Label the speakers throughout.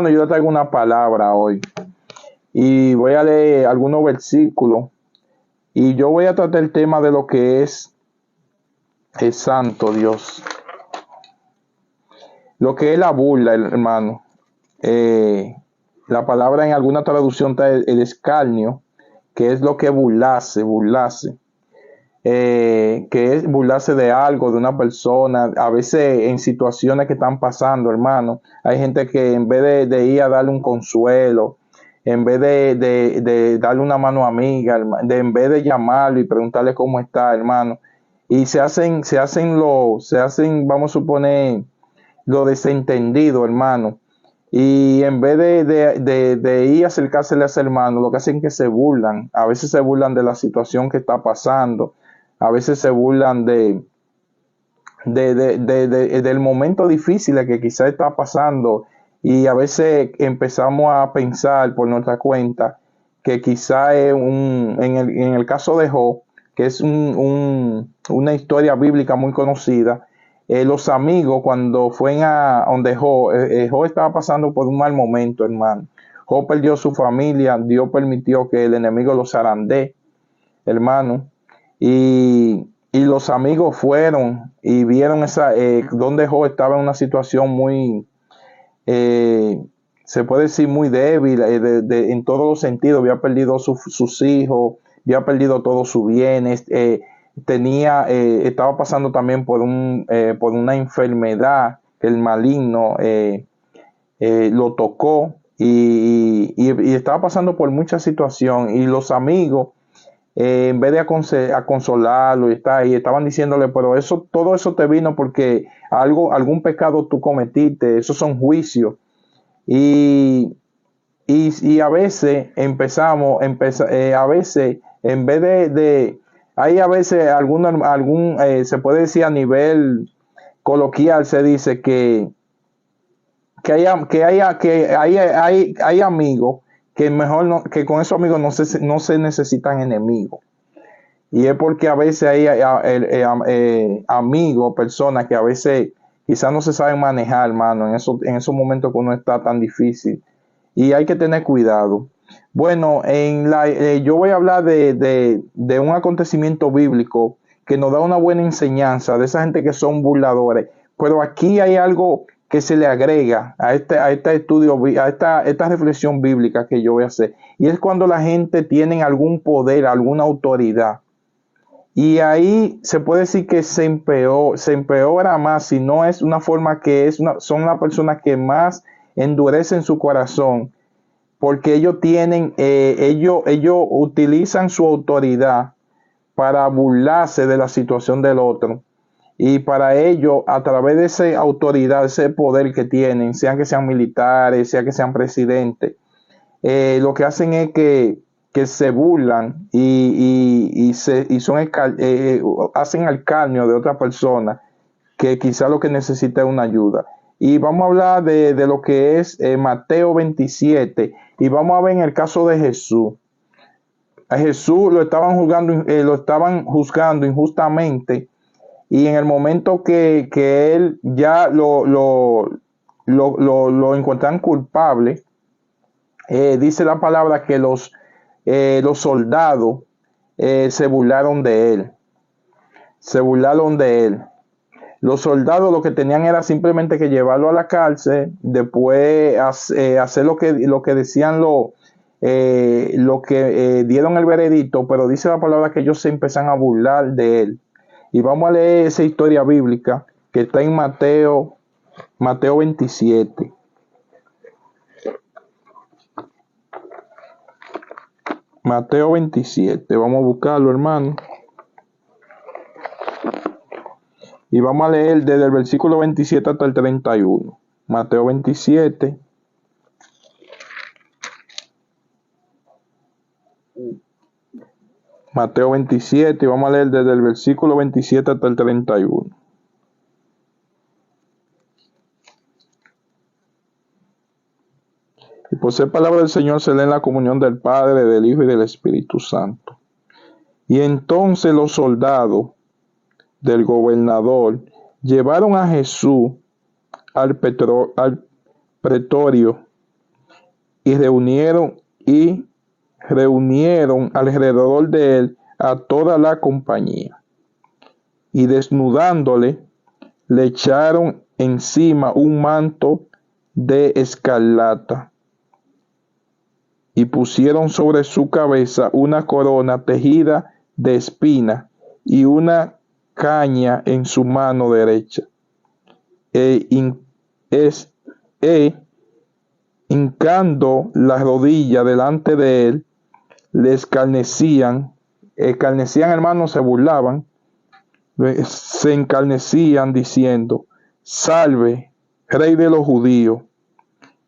Speaker 1: Bueno, yo traigo una palabra hoy y voy a leer algunos versículos y yo voy a tratar el tema de lo que es el santo Dios, lo que es la burla, hermano. La palabra en alguna traducción está el escarnio, que es lo que burlarse, que es burlarse de algo, de una persona, a veces en situaciones que están pasando, hermano. Hay gente que en vez de ir a darle un consuelo, en vez de darle una mano amiga, en vez de llamarlo y preguntarle cómo está, hermano, y vamos a suponer, lo desentendido, hermano. Y en vez de ir a acercársele a ese hermano, lo que hacen es que se burlan. A veces se burlan de la situación que está pasando. A veces se burlan del momento difícil que quizás está pasando. Y a veces empezamos a pensar por nuestra cuenta que quizá es en el caso de Job, que es una historia bíblica muy conocida. Los amigos, cuando fueron a donde Job estaba pasando por un mal momento, hermano. Job perdió su familia, Dios permitió que el enemigo lo zarandee, hermano. Y los amigos fueron y vieron donde Job estaba en una situación muy, se puede decir muy débil, en todos los sentidos. Había perdido sus hijos, había perdido todos sus bienes, estaba pasando también por una enfermedad que el maligno lo tocó y estaba pasando por mucha situación. Y los amigos, en vez de a consolarlo y estaban diciéndole, pero todo eso te vino porque algún pecado tú cometiste, esos son juicios. Y a veces a veces, en vez hay a veces se puede decir a nivel coloquial, se dice hay amigos que mejor que con esos amigos no se necesitan enemigos. Y es porque a veces hay amigos, personas que a veces quizás no se saben manejar, hermano, en esos momentos que uno está tan difícil. Y hay que tener cuidado. Bueno, yo voy a hablar de un acontecimiento bíblico que nos da una buena enseñanza de esa gente que son burladores. Pero aquí hay algo que se le agrega a este estudio, esta reflexión bíblica que yo voy a hacer. Y es cuando la gente tiene algún poder, alguna autoridad. Y ahí se puede decir que se empeora más, si no es una forma son las personas que más endurecen su corazón, porque ellos utilizan su autoridad para burlarse de la situación del otro. Y para ello, a través de esa autoridad, ese poder que tienen, sean que sean militares, sean que sean presidentes, lo que hacen es que se burlan hacen escarnio de otra persona que quizá lo que necesita es una ayuda. Y vamos a hablar de lo que es Mateo 27, y vamos a ver en el caso de Jesús. A Jesús lo estaban juzgando injustamente, y en el momento que él ya lo encuentran culpable, dice la palabra que los soldados se burlaron de él. Se burlaron de él. Los soldados lo que tenían era simplemente que llevarlo a la cárcel, después hacer lo que decían lo que dieron el veredicto, pero dice la palabra que ellos se empiezan a burlar de él. Y vamos a leer esa historia bíblica que está en Mateo 27. Mateo 27, vamos a buscarlo, hermano. Y vamos a leer desde el versículo 27 hasta el 31. Mateo 27. Mateo 27, y vamos a leer desde el versículo 27 hasta el 31. Y por ser palabra del Señor se lee en la comunión del Padre, del Hijo y del Espíritu Santo. Y entonces los soldados del gobernador llevaron a Jesús al pretorio y reunieron alrededor de él a toda la compañía. Y desnudándole, le echaron encima un manto de escarlata y pusieron sobre su cabeza una corona tejida de espinas y una caña en su mano derecha. Hincando la rodilla delante de él, le escarnecían, hermano, se burlaban, se encarnecían diciendo: salve, rey de los judíos.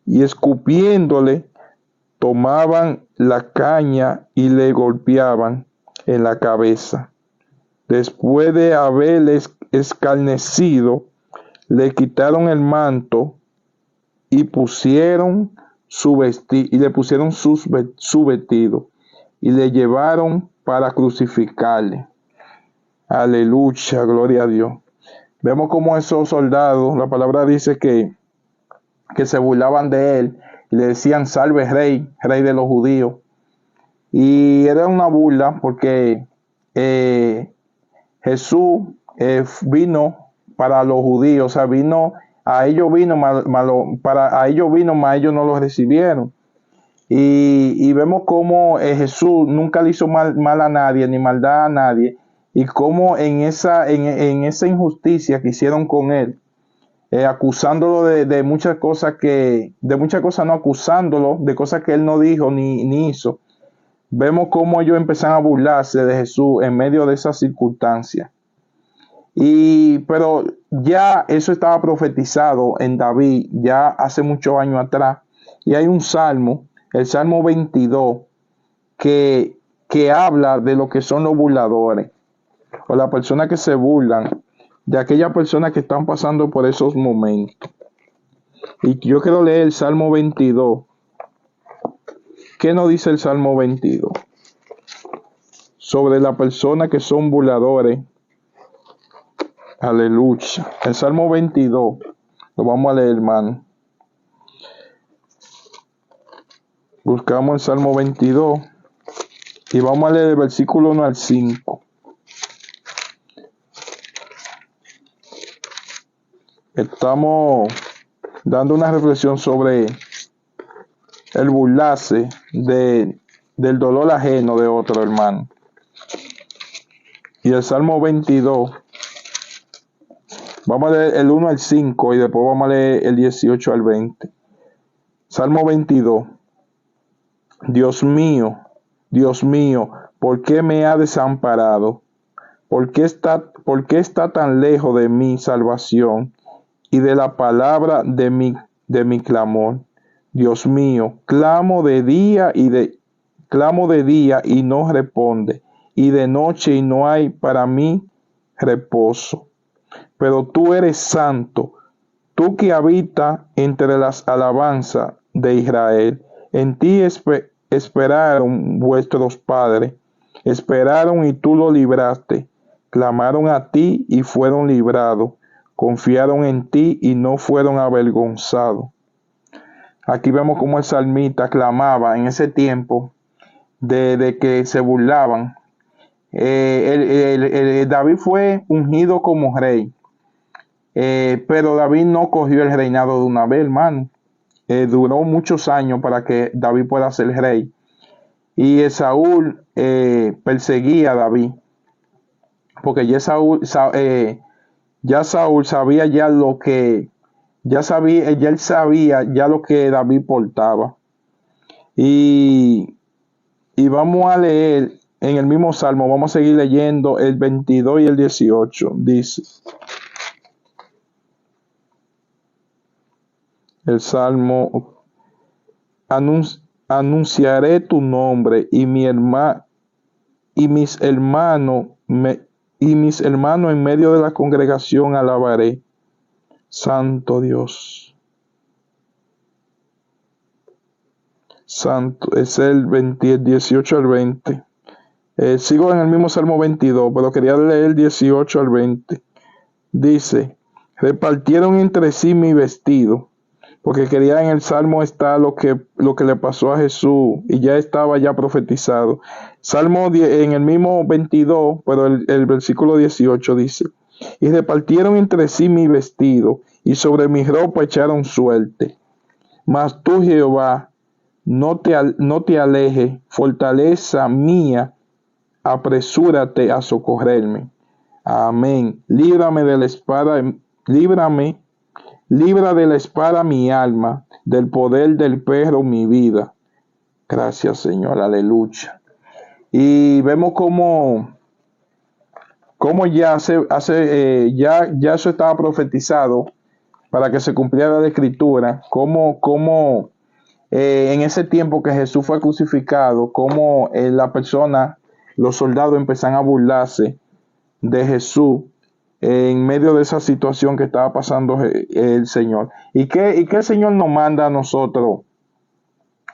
Speaker 1: Y escupiéndole, tomaban la caña y le golpeaban en la cabeza. Después de haberle escarnecido, le quitaron el manto y le pusieron su vestido y le llevaron para crucificarle. Aleluya, gloria a Dios. Vemos como esos soldados, la palabra dice que se burlaban de él y le decían: salve, rey de los judíos. Y era una burla porque Jesús vino para los judíos, o sea, a ellos vino, a ellos no los recibieron. Y vemos cómo Jesús nunca le hizo mal a nadie, ni maldad a nadie, y cómo en esa injusticia que hicieron con él, acusándolo de muchas cosas no acusándolo, de cosas que él no dijo ni hizo. Vemos cómo ellos empiezan a burlarse de Jesús en medio de esas circunstancias. Pero ya eso estaba profetizado en David, ya hace muchos años atrás. Y hay un salmo, el Salmo 22, que habla de lo que son los burladores, o las personas que se burlan de aquellas personas que están pasando por esos momentos. Y yo quiero leer el Salmo 22. ¿Qué nos dice el Salmo 22? Sobre las personas que son burladores. Aleluya. El Salmo 22. Lo vamos a leer, hermano. Buscamos el Salmo 22. Y vamos a leer el versículo 1 al 5. Estamos dando una reflexión sobre el burlarse del dolor ajeno de otro, hermano. Y el Salmo 22, vamos a leer el 1 al 5 y después vamos a leer el 18 al 20. Salmo 22. Dios mío, ¿por qué me ha desamparado? ¿Por qué está tan lejos de mi salvación y de la palabra de mi clamor? Dios mío, clamo de día y no responde, y de noche y no hay para mí reposo. Pero tú eres santo, tú que habitas entre las alabanzas de Israel. En ti esperaron vuestros padres, esperaron y tú lo libraste. Clamaron a ti y fueron librados, confiaron en ti y no fueron avergonzados. Aquí vemos cómo el salmista clamaba en ese tiempo de que se burlaban. David fue ungido como rey, pero David no cogió el reinado de una vez, hermano. Duró muchos años para que David pueda ser rey. Y Saúl perseguía a David, porque ya Saúl sabía él sabía ya lo que David portaba. Y vamos a leer en el mismo Salmo, vamos a seguir leyendo el 22 y el 18. Dice el Salmo: anunciaré tu nombre y mis hermanos en medio de la congregación alabaré. Santo Dios. Santo, es el 18 al 20. Sigo en el mismo Salmo 22, pero quería leer el 18 al 20. Dice: repartieron entre sí mi vestido, porque quería en el Salmo está lo que le pasó a Jesús y ya estaba ya profetizado. En el mismo 22, pero el versículo 18 dice, y repartieron entre sí mi vestido y sobre mi ropa echaron suerte. Mas tú, Jehová, no te alejes, fortaleza mía, apresúrate a socorrerme. Amén. Líbrame de la espada, libra de la espada mi alma, del poder del perro mi vida. Gracias, Señor, aleluya. Y vemos cómo ya ya eso estaba profetizado para que se cumpliera la escritura, cómo en ese tiempo que Jesús fue crucificado, cómo los soldados empezaron a burlarse de Jesús en medio de esa situación que estaba pasando el Señor. ¿Y qué el Señor nos manda a nosotros,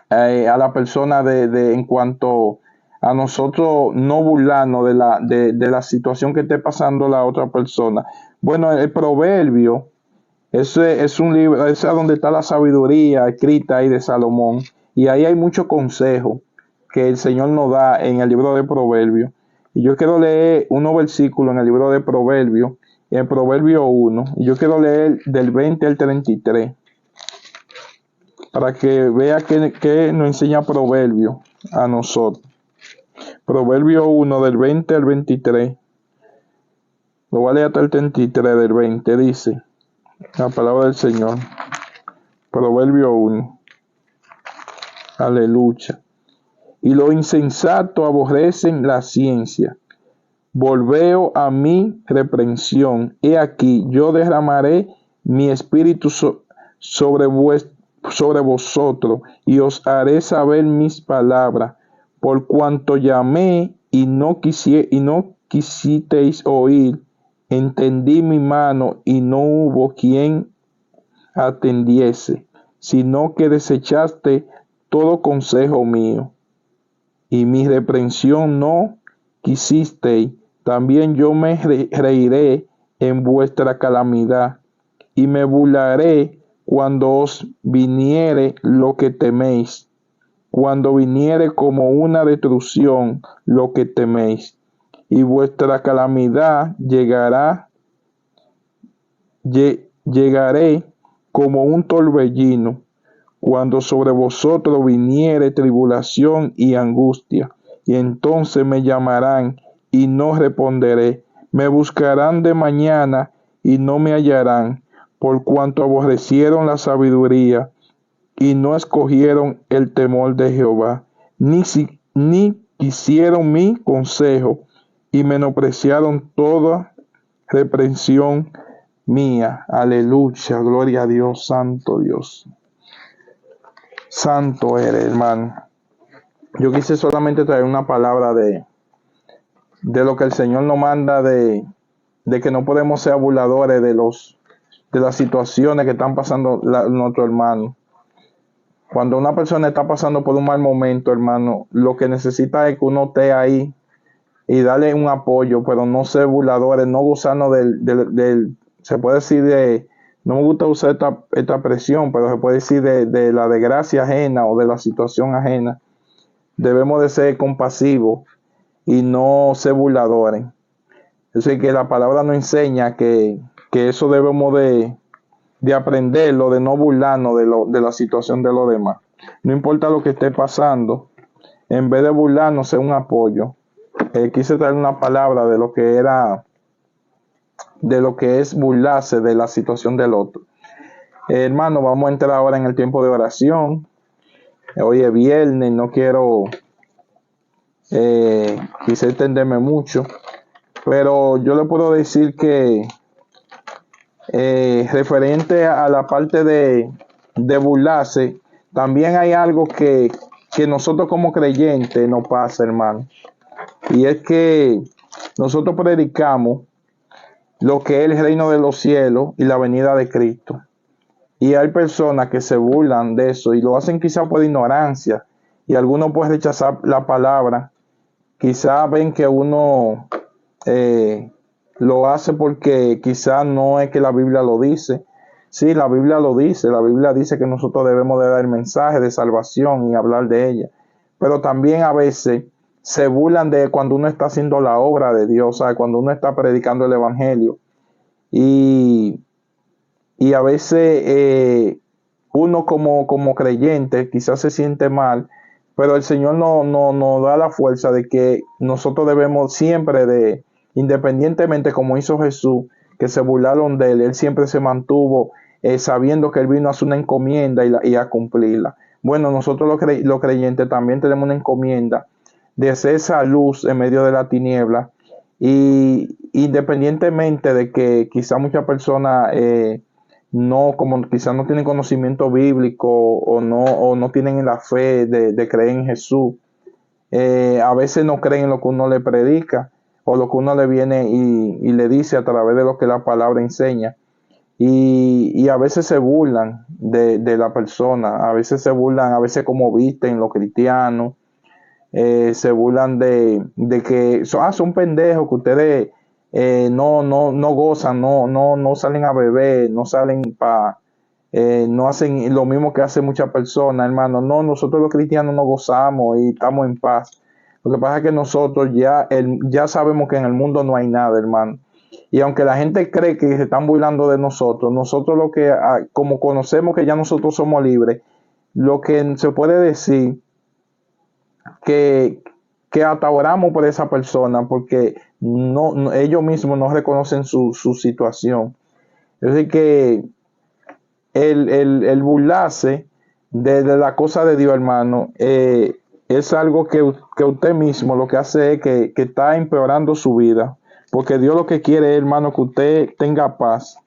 Speaker 1: a la persona en cuanto a nosotros no burlarnos de la situación que esté pasando la otra persona? Bueno, el proverbio, ese es un libro, ese es donde está la sabiduría escrita ahí de Salomón, y ahí hay muchos consejos que el Señor nos da en el libro de Proverbios. Y yo quiero leer unos versículos en el libro de Proverbios, en Proverbio 1, y yo quiero leer del 20 al 33, para que vea que nos enseña Proverbio a nosotros. Proverbio 1, del 20 al 23, lo voy a leer hasta el 33 del 20, dice la palabra del Señor. Proverbio 1, aleluya. Y los insensatos aborrecen la ciencia. Volveo a mi reprensión. He aquí, yo derramaré mi espíritu sobre vosotros y os haré saber mis palabras. Por cuanto llamé y no quisisteis oír, entendí mi mano y no hubo quien atendiese, sino que desechaste todo consejo mío. Y mi reprensión no quisisteis, también yo me reiré en vuestra calamidad, y me burlaré cuando os viniere lo que teméis, cuando viniere como una destrucción lo que teméis, y vuestra calamidad llegaré como un torbellino, cuando sobre vosotros viniere tribulación y angustia, y entonces me llamarán y no responderé. Me buscarán de mañana y no me hallarán, por cuanto aborrecieron la sabiduría y no escogieron el temor de Jehová, ni quisieron mi consejo y menospreciaron toda reprensión mía. Aleluya, gloria a Dios, santo Dios. Santo eres, hermano. Yo quise solamente traer una palabra de lo que el Señor nos manda, de que no podemos ser burladores de las situaciones que están pasando nuestros hermanos. Cuando una persona está pasando por un mal momento, hermano, lo que necesita es que uno esté ahí y darle un apoyo, pero no ser burladores, no gozarnos se puede decir no me gusta usar esta presión, pero se puede decir de la desgracia ajena o de la situación ajena. Debemos de ser compasivos y no ser burladores. Es decir, que la palabra nos enseña que eso debemos de aprenderlo, de no burlarnos de la situación de los demás. No importa lo que esté pasando, en vez de burlarnos, ser un apoyo. Quise traer una palabra de lo que es burlarse de la situación del otro. Hermano, vamos a entrar ahora en el tiempo de oración. Hoy es viernes, no quiero quise extenderme mucho, pero yo le puedo decir que referente a la parte de burlarse, también hay algo que nosotros como creyentes nos pasa, hermano, y es que nosotros predicamos lo que es el reino de los cielos y la venida de Cristo, y hay personas que se burlan de eso y lo hacen quizá por ignorancia, y algunos pueden rechazar la palabra, quizá ven que uno lo hace porque quizá no es que la Biblia lo dice, Sí, la Biblia lo dice, la Biblia dice que nosotros debemos de dar el mensaje de salvación y hablar de ella, pero también a veces se burlan de cuando uno está haciendo la obra de Dios, ¿sabes? Cuando uno está predicando el Evangelio y, y a veces uno como creyente quizás se siente mal, pero el Señor nos da la fuerza de que nosotros debemos siempre de, independientemente como hizo Jesús, que se burlaron de él siempre se mantuvo sabiendo que él vino a hacer una encomienda y a cumplirla. Bueno, nosotros los creyentes también tenemos una encomienda de ser esa luz en medio de la tiniebla y independientemente de que quizá muchas personas no, como quizás no tienen conocimiento bíblico o no tienen la fe de creer en Jesús, a veces no creen en lo que uno le predica o lo que uno le viene y le dice a través de lo que la palabra enseña. Y a veces se burlan de la persona, a veces se burlan, a veces como visten los cristianos, se burlan de que son pendejos, que ustedes no gozan, no salen a beber, no salen no hacen lo mismo que hacen muchas personas, hermano. No, nosotros los cristianos no gozamos y estamos en paz. Lo que pasa es que nosotros ya sabemos que en el mundo no hay nada, hermano. Y aunque la gente cree que se están burlando de nosotros, nosotros lo que, como conocemos que ya nosotros somos libres, lo que se puede decir que, que hasta oramos por esa persona porque ellos mismos no reconocen su situación. Es decir, que el burlarse de la cosa de Dios, hermano, es algo que usted mismo lo que hace es que está empeorando su vida, porque Dios lo que quiere, hermano, que usted tenga paz.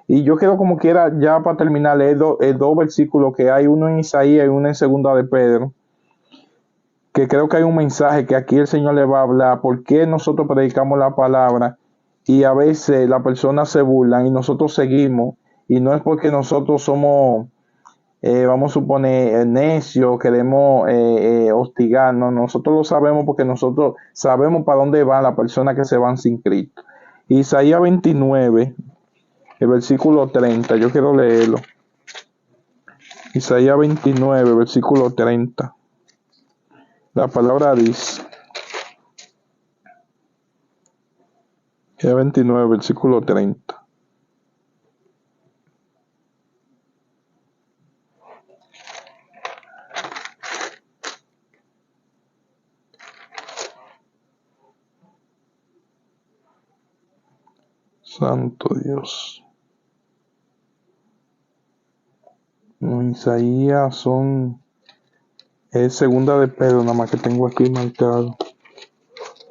Speaker 1: Y yo quiero como quiera, ya para terminar, leer dos versículos que hay, uno en Isaías y uno en Segunda de Pedro, que creo que hay un mensaje que aquí el Señor le va a hablar, por qué nosotros predicamos la palabra y a veces las personas se burlan y nosotros seguimos, y no es porque nosotros somos, vamos a suponer, necios, queremos hostigarnos, nosotros lo sabemos porque nosotros sabemos para dónde van las personas que se van sin Cristo. Isaías 29, el versículo 30, yo quiero leerlo. Isaías 29, versículo 30. La palabra dice, Isaías 29, versículo 30. Santo Dios. Isaías es Segunda de Pedro, nada más que tengo aquí marcado.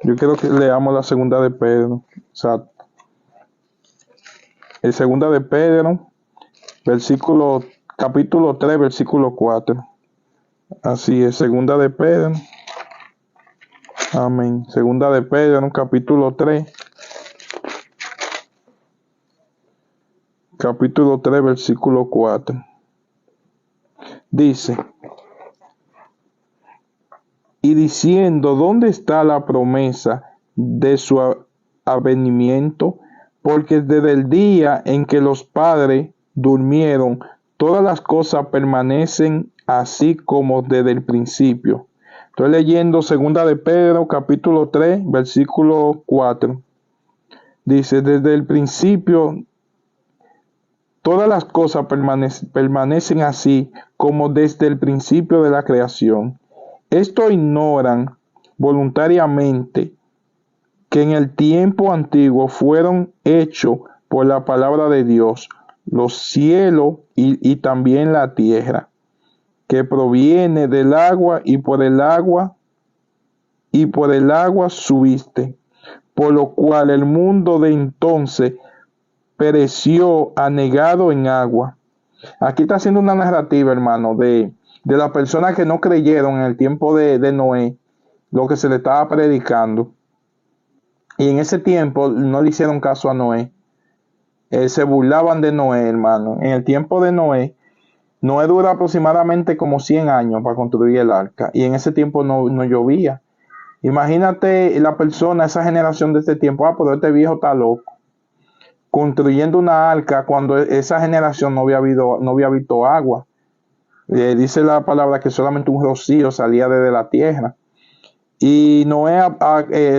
Speaker 1: Yo quiero que leamos la Segunda de Pedro. Exacto. El Segunda de Pedro, capítulo 3, versículo 4. Así es, Segunda de Pedro. Amén. Segunda de Pedro, capítulo 3. Capítulo 3, versículo 4. Dice, y diciendo, ¿dónde está la promesa de su avenimiento? Porque desde el día en que los padres durmieron, todas las cosas permanecen así como desde el principio. Estoy leyendo Segunda de Pedro, capítulo 3, versículo 4. Dice, desde el principio, todas las cosas permanecen así como desde el principio de la creación. Esto ignoran voluntariamente que en el tiempo antiguo fueron hechos por la palabra de Dios los cielos y también la tierra, que proviene del agua y por el agua subiste, por lo cual el mundo de entonces pereció anegado en agua. Aquí está haciendo una narrativa, hermano, de las personas que no creyeron en el tiempo de Noé, lo que se le estaba predicando. Y en ese tiempo no le hicieron caso a Noé. Se burlaban de Noé, hermano. En el tiempo de Noé duró aproximadamente como 100 años para construir el arca. Y en ese tiempo no llovía. Imagínate la persona, esa generación de este tiempo, pero este viejo está loco. construyendo una arca cuando esa generación no había visto agua. Dice la palabra que solamente un rocío salía desde la tierra. Y Noé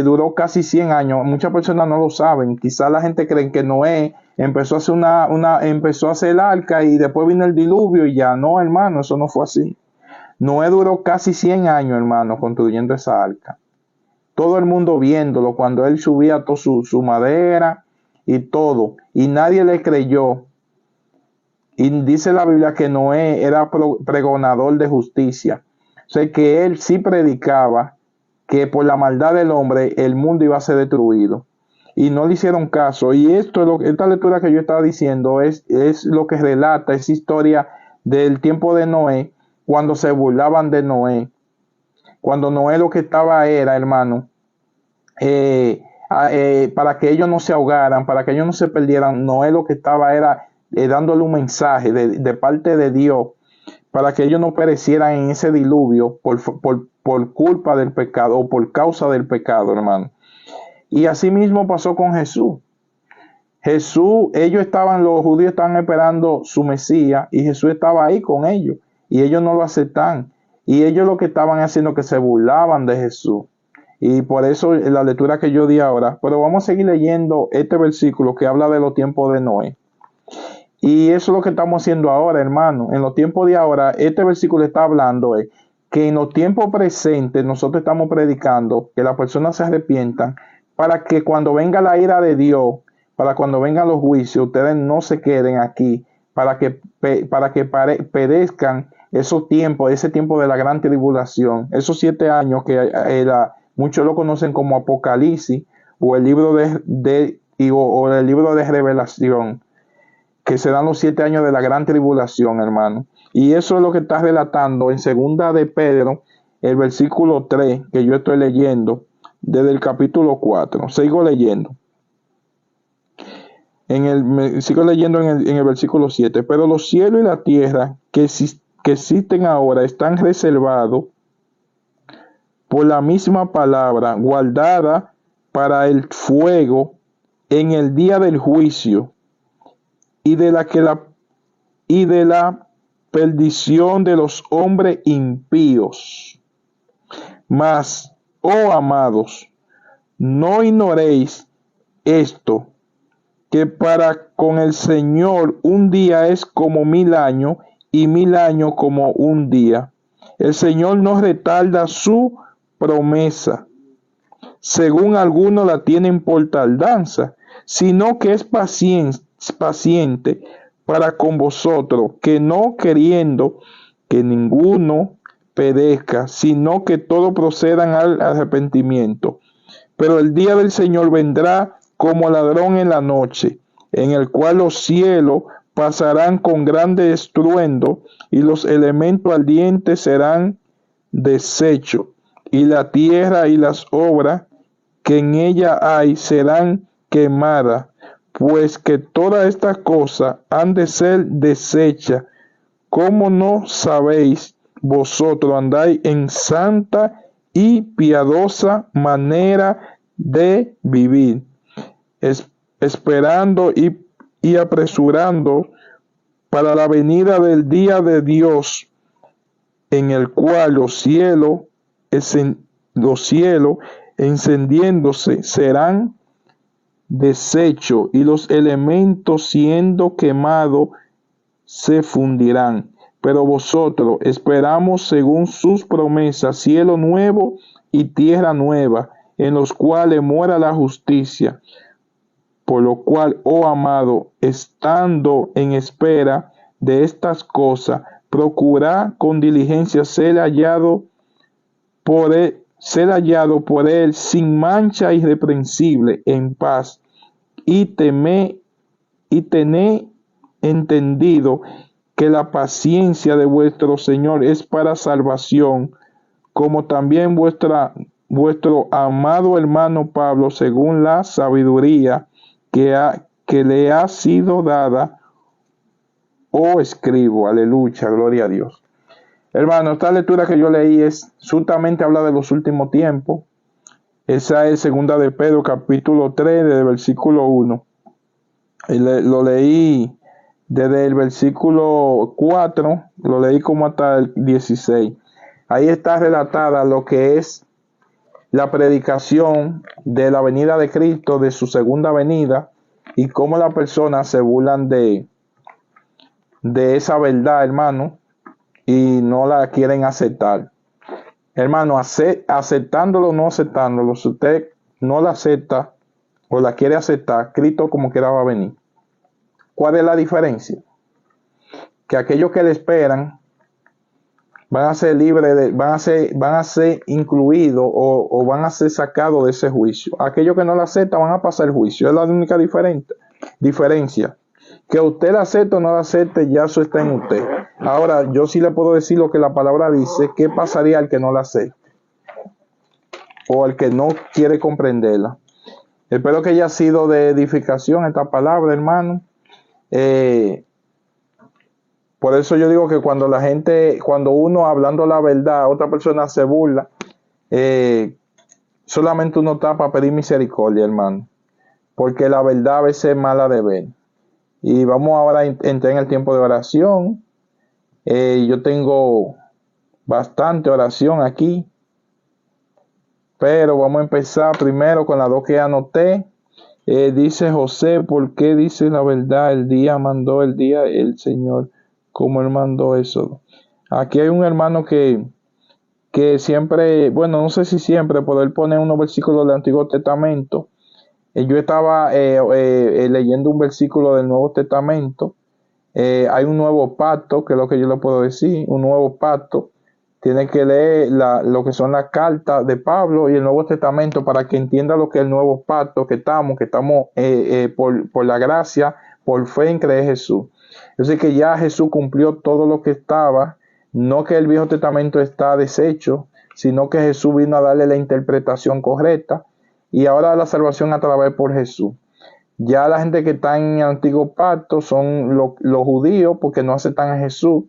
Speaker 1: duró casi 100 años. Muchas personas no lo saben. Quizás la gente cree que Noé empezó a hacer empezó a hacer el arca y después vino el diluvio y ya. No, hermano, eso no fue así. Noé duró casi 100 años, hermano, construyendo esa arca. Todo el mundo viéndolo cuando él subía toda su madera y todo. Y nadie le creyó. Y dice la Biblia que Noé era pregonador de justicia. O sea que él sí predicaba que por la maldad del hombre el mundo iba a ser destruido. Y no le hicieron caso. Y esta lectura que yo estaba diciendo es lo que relata esa historia del tiempo de Noé, cuando se burlaban de Noé. Cuando Noé lo que estaba era, hermano, para que ellos no se ahogaran, para que ellos no se perdieran, Noé lo que estaba era dándole un mensaje de parte de Dios para que ellos no perecieran en ese diluvio por culpa del pecado o por causa del pecado, hermano. Y así mismo pasó con Jesús. Los judíos estaban esperando su Mesías y Jesús estaba ahí con ellos y ellos no lo aceptan. Y ellos lo que estaban haciendo que se burlaban de Jesús. Y por eso la lectura que yo di ahora, pero vamos a seguir leyendo este versículo que habla de los tiempos de Noé. Y eso es lo que estamos haciendo ahora, hermano. En los tiempos de ahora, este versículo está hablando que en los tiempos presentes nosotros estamos predicando que las personas se arrepientan para que cuando venga la ira de Dios, para cuando vengan los juicios, ustedes no se queden aquí, para que perezcan esos tiempos, ese tiempo de la gran tribulación, esos 7 años que muchos lo conocen como Apocalipsis o el libro o el libro de Revelación, que serán los 7 años de la gran tribulación, hermano. Y eso es lo que está relatando en Segunda de Pedro, el versículo 3, que yo estoy leyendo, desde el capítulo 4. Sigo leyendo. Sigo leyendo en el versículo 7. Pero los cielos y la tierra que existen ahora están reservados por la misma palabra, guardada para el fuego en el día del juicio y de la perdición de los hombres impíos. Mas, oh amados, no ignoréis esto, que para con el Señor un día es como 1000 años y 1000 años como un día. El Señor no retarda su promesa, según algunos la tienen por tardanza, sino que es paciente para con vosotros, que no queriendo que ninguno perezca, sino que todos procedan al arrepentimiento. Pero el día del Señor vendrá como ladrón en la noche, en el cual los cielos pasarán con grande estruendo y los elementos ardientes serán deshechos, y la tierra y las obras que en ella hay serán quemadas, pues que todas estas cosas han de ser deshechas. ¿Cómo no sabéis vosotros andáis en santa y piadosa manera de vivir, esperando y apresurando para la venida del día de Dios, en el cual los cielos encendiéndose serán deshechos y los elementos siendo quemados se fundirán. Pero vosotros esperamos según sus promesas cielo nuevo y tierra nueva, en los cuales mora la justicia. Por lo cual, oh amado, estando en espera de estas cosas, procurad con diligencia ser hallado por él sin mancha, irreprensible, en paz, y tened entendido que la paciencia de vuestro Señor es para salvación, como también vuestro amado hermano Pablo, según la sabiduría que le ha sido dada, escribo. Aleluya, gloria a Dios. Hermano, esta lectura que yo leí justamente habla de los últimos tiempos. Esa es Segunda de Pedro, capítulo 3, desde el versículo 1. Lo leí desde el versículo 4, lo leí como hasta el 16. Ahí está relatada lo que es la predicación de la venida de Cristo, de su segunda venida, y cómo las personas se burlan de esa verdad, hermano, y no la quieren aceptar. Hermano, aceptándolo o no aceptándolo, si usted no la acepta o la quiere aceptar, Cristo como quiera va a venir. ¿Cuál es la diferencia? Que aquellos que le esperan van a ser libres, van a ser incluidos o van a ser sacados de ese juicio. Aquellos que no la aceptan van a pasar el juicio. Es la única diferencia. Que usted la acepte o no la acepte, ya eso está en usted. Ahora, yo sí le puedo decir lo que la palabra dice. ¿Qué pasaría al que no la acepte? O al que no quiere comprenderla. Espero que haya sido de edificación esta palabra, hermano. Por eso yo digo que cuando uno hablando la verdad, otra persona se burla, solamente uno está para pedir misericordia, hermano. Porque la verdad a veces es mala de ver. Y vamos ahora a entrar en el tiempo de oración. Yo tengo bastante oración aquí. Pero vamos a empezar primero con las dos que anoté. Dice José, ¿por qué dice la verdad? El día el Señor, como él mandó eso. Aquí hay un hermano que siempre, bueno, no sé si siempre, pero él pone unos versículos del Antiguo Testamento. Yo estaba leyendo un versículo del Nuevo Testamento. Hay un nuevo pacto, que es lo que yo le puedo decir, un nuevo pacto. Tiene que leer lo que son las cartas de Pablo y el Nuevo Testamento para que entienda lo que es el nuevo pacto que estamos por la gracia, por fe en creer Jesús. Es decir, que ya Jesús cumplió todo lo que estaba, no que el Viejo Testamento está deshecho, sino que Jesús vino a darle la interpretación correcta y ahora la salvación a través por Jesús. Ya la gente que está en el antiguo pacto son los judíos porque no aceptan a Jesús.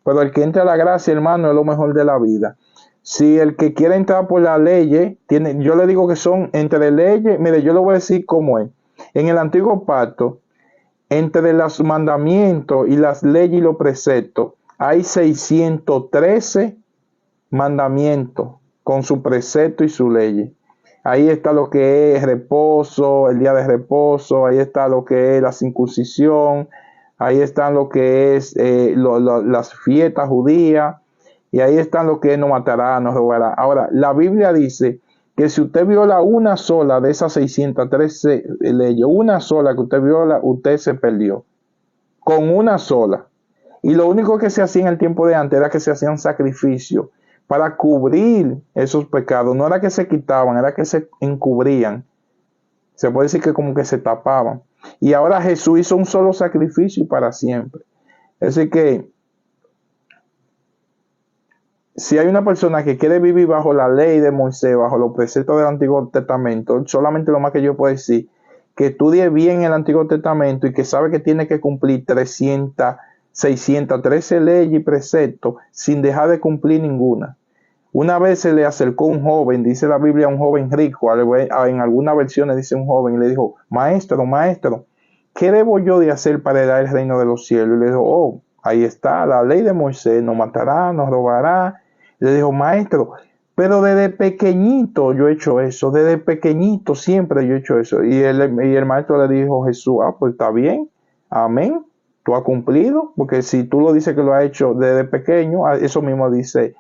Speaker 1: Pero el que entra a la gracia, hermano, es lo mejor de la vida. Si el que quiere entrar por la ley, yo le digo que son entre leyes, mire, yo le voy a decir cómo es. En el antiguo pacto, entre los mandamientos y las leyes y los preceptos, hay 613 mandamientos con su precepto y su ley. Ahí está lo que es reposo, el día de reposo, ahí está lo que es la circuncisión, ahí están lo que es las fiestas judías, y ahí están lo que es no matará, no robará. Ahora, la Biblia dice que si usted viola una sola de esas 613 leyes, una sola que usted viola, usted se perdió. Con una sola. Y lo único que se hacía en el tiempo de antes era que se hacían sacrificios para cubrir esos pecados. No era que se quitaban, era que se encubrían. Se puede decir que como que se tapaban. Y ahora Jesús hizo un solo sacrificio y para siempre. Es decir que si hay una persona que quiere vivir bajo la ley de Moisés, bajo los preceptos del Antiguo Testamento, solamente lo más que yo puedo decir, que estudie bien el Antiguo Testamento y que sabe que tiene que cumplir 613 leyes y preceptos sin dejar de cumplir ninguna. Una vez se le acercó un joven, dice la Biblia, un joven rico, en algunas versiones dice un joven, y le dijo, maestro, ¿qué debo yo de hacer para heredar el reino de los cielos? Y le dijo, ahí está, la ley de Moisés, no matará, no robará. Y le dijo, maestro, pero desde pequeñito yo he hecho eso, desde pequeñito siempre yo he hecho eso. Y el maestro le dijo, Jesús, pues está bien, amén, tú has cumplido, porque si tú lo dices que lo has hecho desde pequeño, eso mismo dice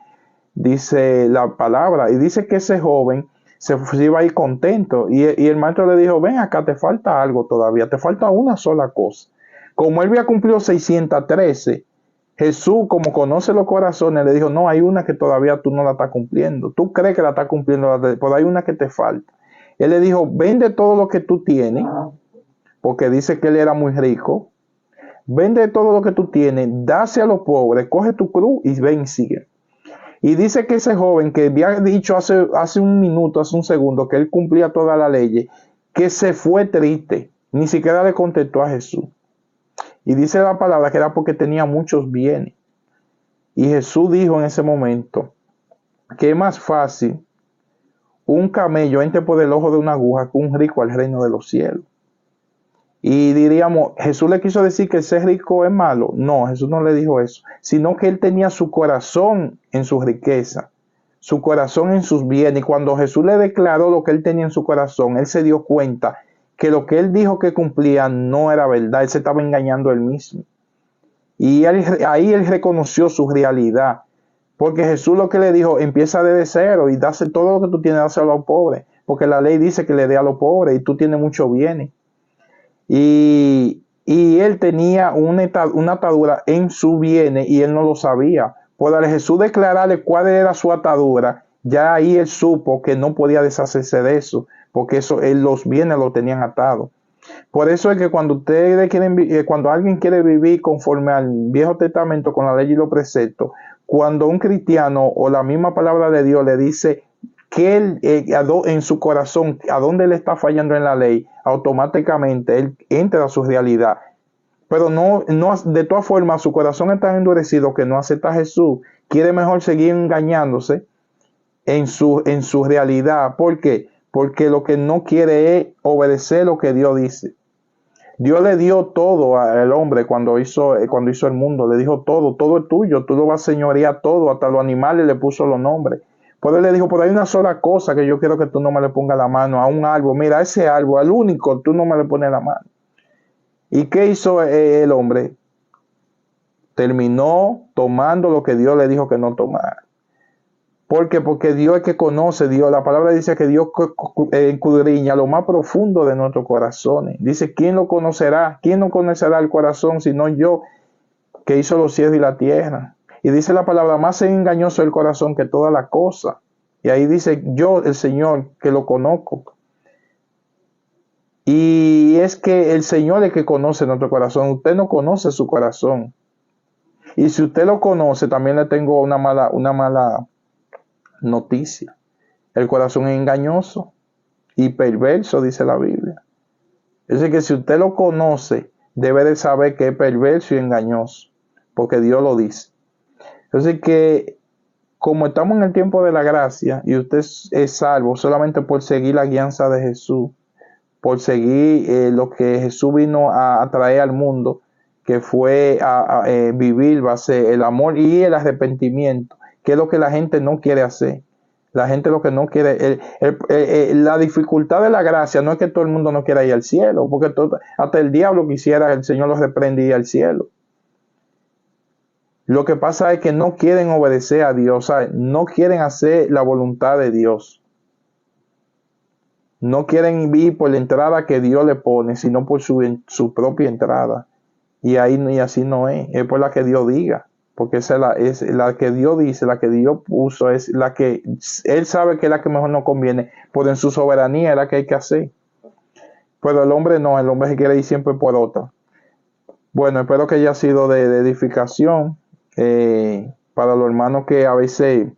Speaker 1: la palabra, y dice que ese joven se iba a ir contento, y el maestro le dijo, ven acá, te falta algo todavía, te falta una sola cosa. Como él había cumplido 613, Jesús, como conoce los corazones, le dijo, no, hay una que todavía tú no la estás cumpliendo, tú crees que la estás cumpliendo, pero hay una que te falta. Él le dijo, vende todo lo que tú tienes, porque dice que él era muy rico, vende todo lo que tú tienes, dase a los pobres, coge tu cruz y ven y sigue. Y dice que ese joven que había dicho hace un minuto, hace un segundo, que él cumplía toda la ley, que se fue triste, ni siquiera le contestó a Jesús. Y dice la palabra que era porque tenía muchos bienes. Y Jesús dijo en ese momento que es más fácil un camello entre por el ojo de una aguja que un rico al reino de los cielos. Y diríamos, ¿Jesús le quiso decir que ser rico es malo? No, Jesús no le dijo eso, sino que él tenía su corazón en su riqueza, su corazón en sus bienes. Y cuando Jesús le declaró lo que él tenía en su corazón, él se dio cuenta que lo que él dijo que cumplía no era verdad, él se estaba engañando él mismo. Y ahí él reconoció su realidad, porque Jesús lo que le dijo, empieza desde cero y dase todo lo que tú tienes, dáselo a los pobres, porque la ley dice que le dé a los pobres y tú tienes muchos bienes. Y él tenía una atadura en su bienes y él no lo sabía. Por al Jesús declararle cuál era su atadura, ya ahí él supo que no podía deshacerse de eso, porque los bienes lo tenían atado. Por eso es que cuando alguien quiere vivir conforme al Viejo Testamento con la ley y los preceptos, cuando un cristiano o la misma palabra de Dios le dice que él en su corazón, a dónde le está fallando en la ley, automáticamente él entra a su realidad. Pero no, de todas formas, su corazón es tan endurecido que no acepta a Jesús, quiere mejor seguir engañándose en su realidad. ¿Por qué? Porque lo que no quiere es obedecer lo que Dios dice. Dios le dio todo al hombre cuando hizo el mundo, le dijo todo es tuyo, tú lo vas a señorear todo, hasta los animales le puso los nombres. Por él le dijo, pero hay una sola cosa que yo quiero que tú no me le pongas la mano, a un árbol, mira, ese árbol, al único, tú no me le pones la mano. ¿Y qué hizo el hombre? Terminó tomando lo que Dios le dijo que no tomara. ¿Por qué? Porque Dios es que conoce, Dios, la palabra dice que Dios escudriña lo más profundo de nuestros corazones. Dice, ¿quién lo conocerá? ¿Quién no conocerá el corazón sino yo, que hizo los cielos y la tierra? Y dice la palabra, más engañoso el corazón que toda la cosa. Y ahí dice, yo, el Señor, que lo conozco. Y es que el Señor es el que conoce nuestro corazón. Usted no conoce su corazón. Y si usted lo conoce, también le tengo una mala noticia. El corazón es engañoso y perverso, dice la Biblia. Es decir, que si usted lo conoce, debe de saber que es perverso y engañoso, porque Dios lo dice. Entonces que como estamos en el tiempo de la gracia y usted es salvo solamente por seguir la guianza de Jesús, por seguir lo que Jesús vino a traer al mundo, que fue a vivir base el amor y el arrepentimiento, que es lo que la gente no quiere hacer. La gente lo que no quiere, la dificultad de la gracia no es que todo el mundo no quiera ir al cielo, porque hasta el diablo quisiera, el Señor los reprende y ir al cielo. Lo que pasa es que no quieren obedecer a Dios, ¿sabes? No quieren hacer la voluntad de Dios. No quieren ir por la entrada que Dios le pone, sino por su propia entrada. Y así no es por la que Dios diga. Porque esa es la que Dios dice, la que Dios puso, es la que Él sabe que es la que mejor nos conviene, pues en su soberanía es la que hay que hacer. Pero el hombre no, el hombre se quiere ir siempre por otra. Bueno, espero que haya sido de edificación para los hermanos que a veces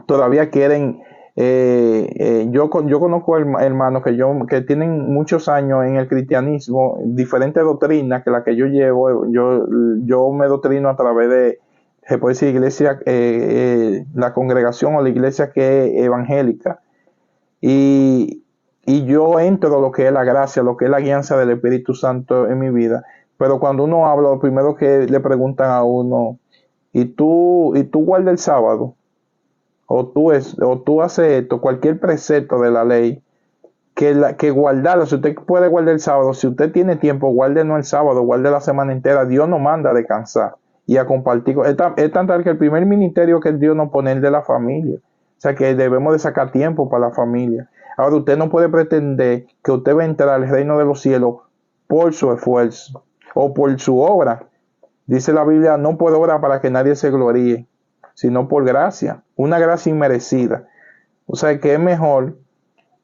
Speaker 1: todavía quieren. Yo conozco hermanos que tienen muchos años en el cristianismo, diferentes doctrinas que la que yo llevo. Yo me doctrino a través de, se puede decir, iglesia, la congregación o la iglesia que es evangélica. Y yo entro lo que es la gracia, lo que es la guianza del Espíritu Santo en mi vida. Pero cuando uno habla, lo primero que le preguntan a uno, ¿y tú guardas el sábado? O tú haces esto, cualquier precepto de la ley, que guardarlo. Si usted puede guardar el sábado, si usted tiene tiempo, guarde no el sábado, guarde la semana entera. Dios nos manda a descansar y a compartir. Es tan tal que el primer ministerio que Dios nos pone es el de la familia. O sea que debemos de sacar tiempo para la familia. Ahora usted no puede pretender que usted va a entrar al reino de los cielos por su esfuerzo o por su obra. Dice la Biblia, no por obra para que nadie se gloríe, sino por gracia, una gracia inmerecida. O sea que es mejor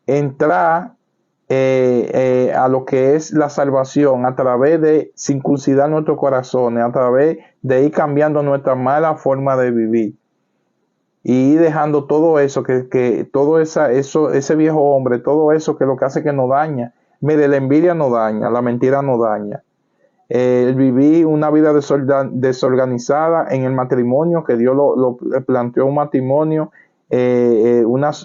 Speaker 1: entrar a lo que es la salvación a través de circuncidar nuestros corazones, a través de ir cambiando nuestra mala forma de vivir y ir dejando todo eso, todo ese viejo hombre, todo eso que lo que hace que nos daña. Mire, la envidia nos daña, la mentira nos daña. Viví una vida desorganizada en el matrimonio, que Dios lo planteó un matrimonio,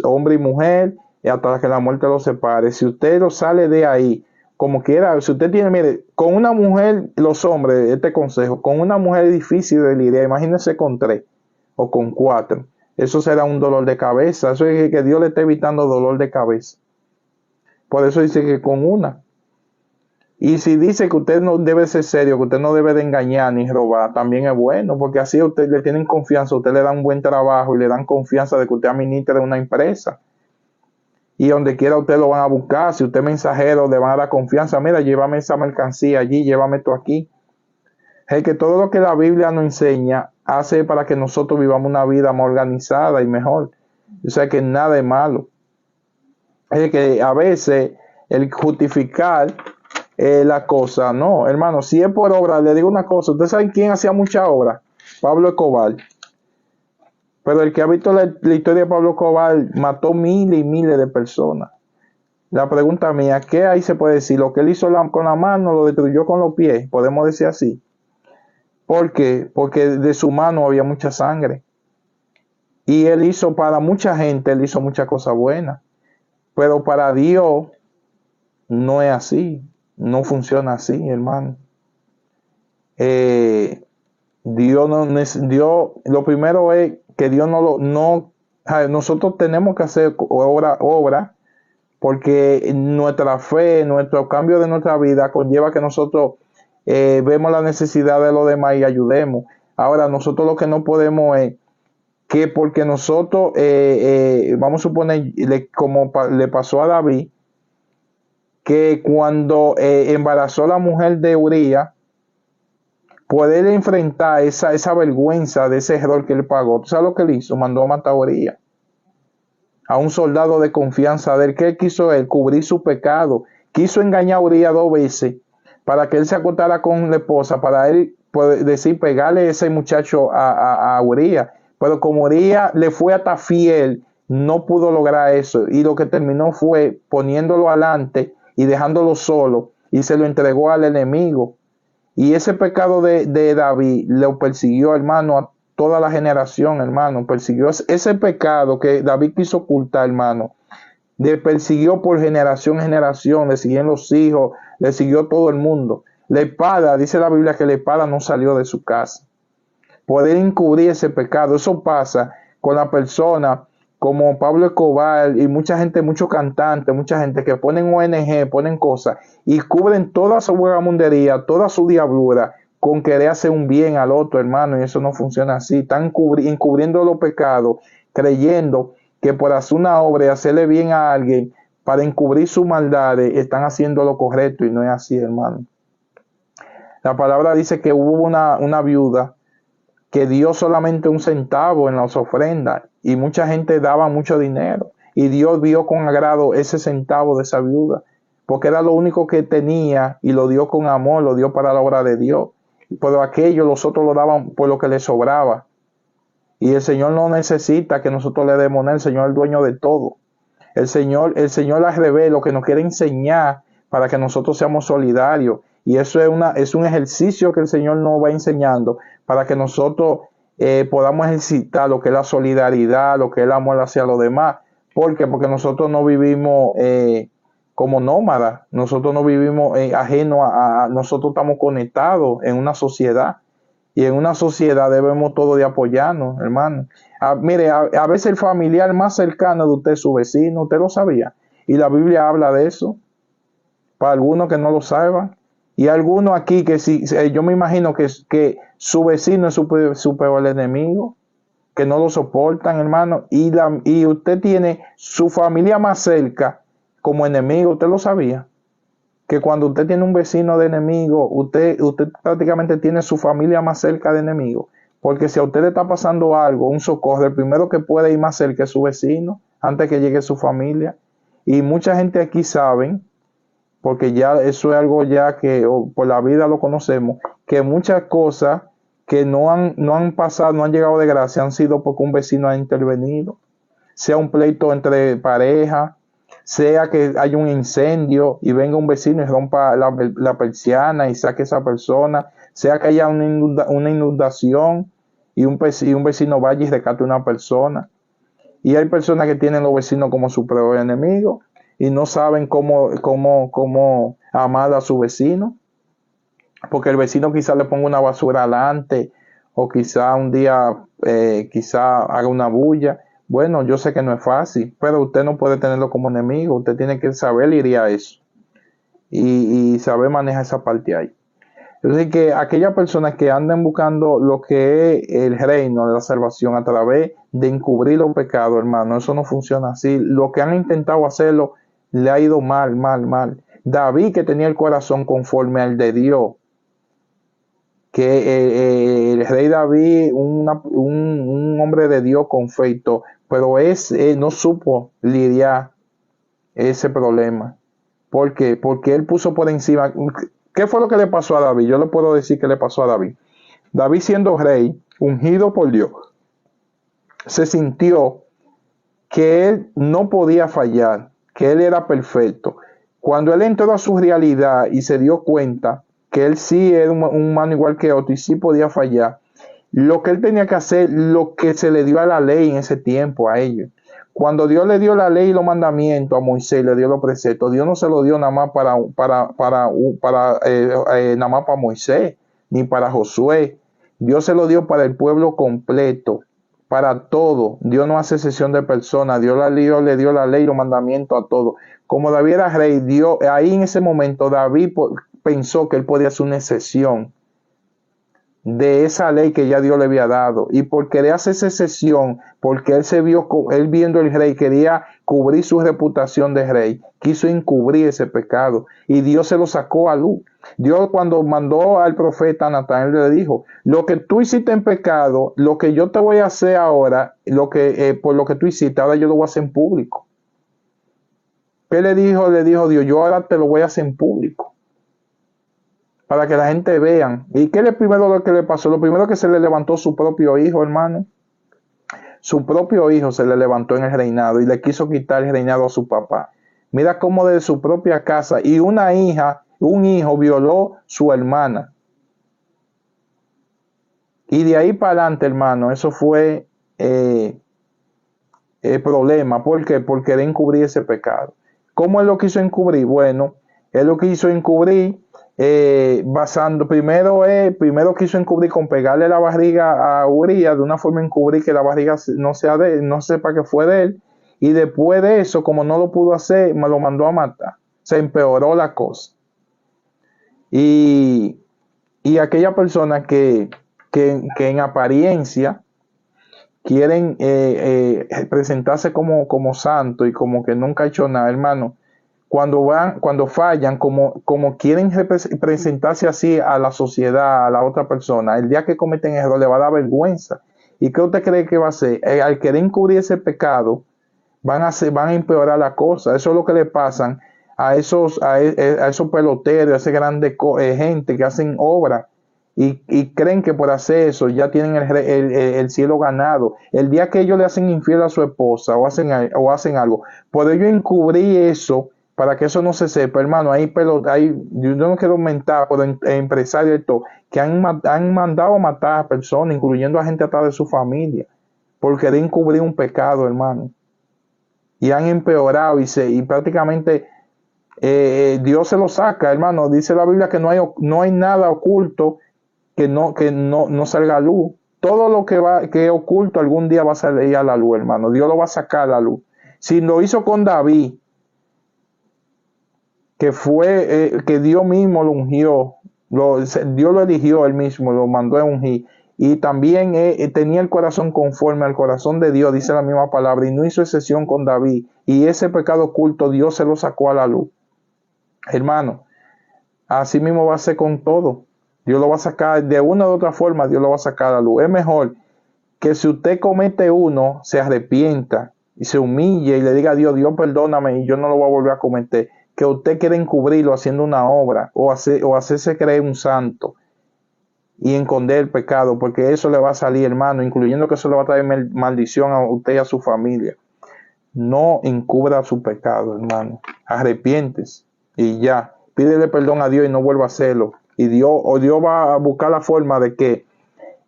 Speaker 1: hombre y mujer, hasta que la muerte los separe. Si usted lo sale de ahí como quiera, si usted tiene, mire, con una mujer, los hombres, este consejo, con una mujer es difícil de lidiar, imagínense con 3 o con 4, eso será un dolor de cabeza, eso es que Dios le está evitando dolor de cabeza, por eso dice que con una. Y si dice que usted no debe ser serio, que usted no debe de engañar ni robar, también es bueno, porque así a usted le tienen confianza, a usted le dan un buen trabajo y le dan confianza de que usted administre una empresa. Y donde quiera usted lo van a buscar, si usted es mensajero, le van a dar confianza, mira, llévame esa mercancía allí, llévame esto aquí. Es que todo lo que la Biblia nos enseña hace para que nosotros vivamos una vida más organizada y mejor. O sea que nada es malo. Es que a veces el justificar la cosa, no, hermano, si es por obra, le digo una cosa, ¿ustedes saben quién hacía mucha obra? Pablo Escobar. Pero el que ha visto la historia de Pablo Escobar mató miles y miles de personas. La pregunta mía, ¿qué ahí se puede decir? Lo que él hizo con la mano lo destruyó con los pies, podemos decir así. ¿Por qué? Porque de su mano había mucha sangre. Y él hizo para mucha gente, él hizo muchas cosas buenas. Pero para Dios no es así. No funciona así, hermano. Dios lo primero es que Dios nosotros tenemos que hacer obra porque nuestra fe, nuestro cambio de nuestra vida conlleva que nosotros vemos la necesidad de los demás y ayudemos. Ahora, nosotros lo que no podemos es que porque nosotros, vamos a suponer, como le pasó a David, que cuando embarazó a la mujer de Urías, poder enfrentar esa vergüenza de ese error que él pagó. ¿Tú sabes lo que él hizo? Mandó a matar a Urías, a un soldado de confianza de él. ¿Qué quiso él? Cubrir su pecado. Quiso engañar a Urías 2 veces para que él se acostara con la esposa, para él poder decir, pegarle a ese muchacho a Urías. Pero como Urías le fue hasta fiel, no pudo lograr eso. Y lo que terminó fue poniéndolo adelante y dejándolo solo, y se lo entregó al enemigo. Y ese pecado de David lo persiguió, hermano, a toda la generación, hermano. Persiguió ese pecado que David quiso ocultar, hermano. Le persiguió por generación en generación, le siguieron los hijos, le siguió todo el mundo. La espada, dice la Biblia que la espada no salió de su casa. Poder encubrir ese pecado, eso pasa con la persona como Pablo Escobar y mucha gente, muchos cantantes, mucha gente que ponen ONG, ponen cosas y cubren toda su vagamundería, toda su diablura con querer hacer un bien al otro, hermano, y eso no funciona así. Están encubriendo los pecados, creyendo que por hacer una obra y hacerle bien a alguien, para encubrir sus maldades, están haciendo lo correcto, y no es así, hermano. La palabra dice que hubo una viuda que dio solamente 1 centavo en las ofrendas, y mucha gente daba mucho dinero, y Dios vio con agrado ese centavo de esa viuda, porque era lo único que tenía, y lo dio con amor, lo dio para la obra de Dios. Pero aquello los otros lo daban por lo que les sobraba, y el Señor no necesita que nosotros le demos, el Señor es el dueño de todo. El Señor al revés, lo que nos quiere enseñar para que nosotros seamos solidarios, y eso es un ejercicio que el Señor nos va enseñando para que nosotros podamos ejercitar lo que es la solidaridad, lo que es el amor hacia los demás. ¿Por qué? Porque nosotros no vivimos como nómadas, nosotros no vivimos ajenos nosotros estamos conectados en una sociedad, y en una sociedad debemos todos de apoyarnos, hermano. Mire, a veces el familiar más cercano de usted es su vecino, usted lo sabía, y la Biblia habla de eso, para algunos que no lo saben. Y algunos aquí que sí, yo me imagino que su vecino es su peor enemigo, que no lo soportan, hermano, y usted tiene su familia más cerca como enemigo. ¿Usted lo sabía? Que cuando usted tiene un vecino de enemigo, usted prácticamente tiene su familia más cerca de enemigo, porque si a usted le está pasando algo, un socorro, el primero que puede ir más cerca es su vecino, antes que llegue su familia. Y mucha gente aquí saben, porque ya eso es algo ya que por la vida lo conocemos, que muchas cosas que no han pasado, no han llegado de gracia, han sido porque un vecino ha intervenido, sea un pleito entre pareja, sea que haya un incendio y venga un vecino y rompa la persiana y saque a esa persona, sea que haya una inundación y un vecino vaya y rescate a una persona. Y hay personas que tienen los vecinos como su peor enemigo y no saben cómo amar a su vecino, porque el vecino quizá le ponga una basura adelante, o quizá un día, quizá haga una bulla. Bueno, yo sé que no es fácil, pero usted no puede tenerlo como enemigo, usted tiene que saber lidiar a eso, y saber manejar esa parte ahí. Entonces, que aquellas personas que andan buscando lo que es el reino de la salvación a través de encubrir los pecados, hermano, eso no funciona así. Lo que han intentado hacerlo le ha ido mal, mal, mal. David, que tenía el corazón conforme al de Dios, que el rey David, un hombre de Dios con fe y todo, pero no supo lidiar ese problema. ¿Por qué? Porque él puso por encima. ¿Qué fue lo que le pasó a David? Yo le puedo decir que le pasó a David. David, siendo rey, ungido por Dios, se sintió que él no podía fallar, que él era perfecto. Cuando él entró a su realidad y se dio cuenta que él sí era un humano igual que otro y sí podía fallar, lo que él tenía que hacer, lo que se le dio a la ley en ese tiempo a ellos. Cuando Dios le dio la ley y los mandamientos a Moisés, le dio los preceptos, Dios no se lo dio nada más nada más para Moisés, ni para Josué. Dios se lo dio para el pueblo completo, para todo. Dios no hace excepción de personas. Dios le dio la ley y los mandamientos a todos. Como David era rey, Dios, ahí en ese momento David pensó que él podía hacer una excepción de esa ley que ya Dios le había dado, y por querer hacer esa excepción, porque él viendo el rey, quería cubrir su reputación de rey, quiso encubrir ese pecado, y Dios se lo sacó a luz. Dios, cuando mandó al profeta Natán, él le dijo: lo que tú hiciste en pecado, lo que yo te voy a hacer ahora, por lo que tú hiciste, ahora yo lo voy a hacer en público. ¿Qué le dijo? Le dijo Dios: yo ahora te lo voy a hacer en público, para que la gente vean. ¿Y qué es lo primero que le pasó? Lo primero que se le levantó su propio hijo, hermano. Su propio hijo se le levantó en el reinado y le quiso quitar el reinado a su papá. Mira cómo de su propia casa, y un hijo violó su hermana. Y de ahí para adelante, hermano, eso fue el problema. ¿Por qué? Porque querer encubrir ese pecado. ¿Cómo él lo quiso encubrir? Bueno, él lo quiso encubrir primero quiso encubrir con pegarle la barriga a Urías, de una forma encubrir que la barriga no sea de él, no sepa que fue de él, y después de eso, como no lo pudo hacer, me lo mandó a matar. Se empeoró la cosa. Y aquella persona que en apariencia quieren presentarse como santo y como que nunca ha hecho nada, hermano, cuando fallan, como quieren presentarse así a la sociedad, a la otra persona, el día que cometen error le va a dar vergüenza. ¿Y qué usted cree que va a hacer? Al querer encubrir ese pecado, van a empeorar la cosa. Eso es lo que le pasan a esos peloteros, a esa grande gente que hacen obra y creen que por hacer eso ya tienen el cielo ganado. El día que ellos le hacen infiel a su esposa o hacen algo, por ello encubrir eso, para que eso no se sepa, hermano, yo no quiero mentar, pero empresarios que han mandado a matar a personas, incluyendo a gente atrás de su familia, por querer encubrir un pecado, hermano. Y han empeorado y prácticamente Dios se lo saca, hermano. Dice la Biblia que no hay nada oculto que no salga a luz. Todo lo que es oculto algún día va a salir a la luz, hermano. Dios lo va a sacar a la luz. Si lo hizo con David, que Dios mismo lo ungió, Dios lo eligió él mismo, lo mandó a ungir, y también tenía el corazón conforme al corazón de Dios, dice la misma palabra, y no hizo excepción con David, y ese pecado oculto Dios se lo sacó a la luz. Hermano, así mismo va a ser con todo. Dios lo va a sacar de una u otra forma, Dios lo va a sacar a la luz. Es mejor que si usted comete uno, se arrepienta y se humille y le diga a Dios: Dios, perdóname y yo no lo voy a volver a cometer, que usted quiere encubrirlo haciendo una obra o hacerse creer un santo y esconder el pecado, porque eso le va a salir, hermano, incluyendo que eso le va a traer maldición a usted y a su familia. No encubra su pecado, hermano. Arrepiéntese y ya. Pídele perdón a Dios y no vuelva a hacerlo. Y Dios va a buscar la forma de que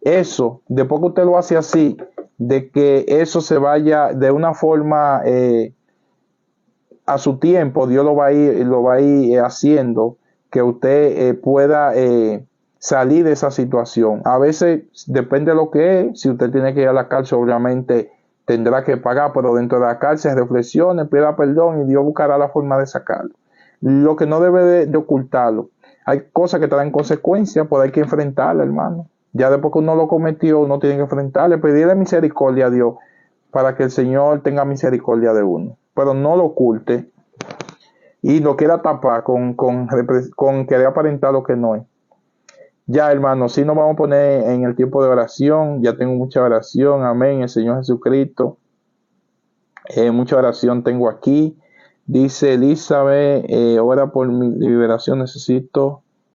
Speaker 1: eso, después que usted lo hace así, de que eso se vaya de una forma a su tiempo Dios lo va a ir haciendo que usted pueda salir de esa situación. A veces depende de lo que es. Si usted tiene que ir a la cárcel, obviamente tendrá que pagar, pero dentro de la cárcel reflexione, pida perdón y Dios buscará la forma de sacarlo. Lo que no debe de ocultarlo. Hay cosas que traen consecuencias, pues hay que enfrentarla, hermano. Ya después que uno lo cometió, uno tiene que enfrentarle, pedirle misericordia a Dios para que el Señor tenga misericordia de uno. Pero no lo oculte y lo quiera tapar con querer aparentar lo que no es. Ya, hermano, si nos vamos a poner en el tiempo de oración. Ya tengo mucha oración, amén, el Señor Jesucristo. Mucha oración tengo aquí. Dice Elizabeth, ora por mi liberación, necesito